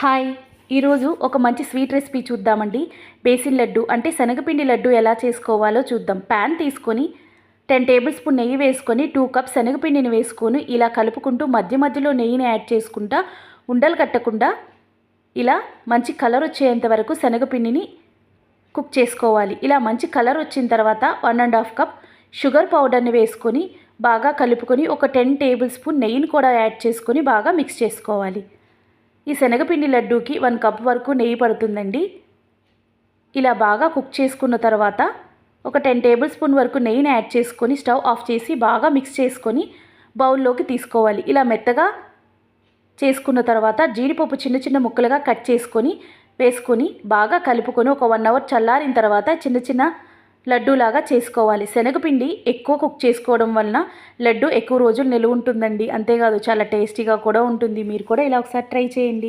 Hi, ఈరోజు ఒక మంచి స్వీట్ రెసిపీ చూద్దామండి. బేసిన్ లడ్డు అంటే శనగపిండి లడ్డు ఎలా చేసుకోవాలో చూద్దాం. ప్యాన్ తీసుకొని 10 టేబుల్ స్పూన్ నెయ్యి వేసుకొని 2 కప్స్ శనగపిండిని వేసుకొని ఇలా కలుపుకుంటూ మధ్య మధ్యలో నెయ్యిని యాడ్ చేసుకుంటా ఉండలు కట్టకుండా ఇలా మంచి కలర్ వచ్చేంత వరకు శనగపిండిని కుక్ చేసుకోవాలి. ఇలా మంచి కలర్ వచ్చిన తర్వాత 1.5 కప్ షుగర్ పౌడర్ని వేసుకొని బాగా కలుపుకొని ఒక 10 టేబుల్ స్పూన్ నెయ్యిని కూడా యాడ్ చేసుకొని బాగా మిక్స్ చేసుకోవాలి. ఈ శనగపిండి లడ్డూకి 1 కప్ వరకు నెయ్యి పడుతుందండి. ఇలా బాగా కుక్ చేసుకున్న తర్వాత ఒక 10 టేబుల్ స్పూన్ వరకు నెయ్యిని యాడ్ చేసుకొని స్టవ్ ఆఫ్ చేసి బాగా మిక్స్ చేసుకొని బౌల్లోకి తీసుకోవాలి. ఇలా మెత్తగా చేసుకున్న తర్వాత జీడిపప్పు చిన్న చిన్న ముక్కలుగా కట్ చేసుకొని వేసుకొని బాగా కలుపుకొని ఒక 1 అవర్ చల్లారిన తర్వాత చిన్న చిన్న లడ్డూలాగా చేసుకోవాలి. శనగపిండి ఎక్కువ కుక్ చేసుకోవడం వలన లడ్డు ఎక్కువ రోజులు నిలువ ఉంటుందండి. అంతేకాదు చాలా టేస్టీగా కూడా ఉంటుంది. మీరు కూడా ఇలా ఒకసారి ట్రై చేయండి.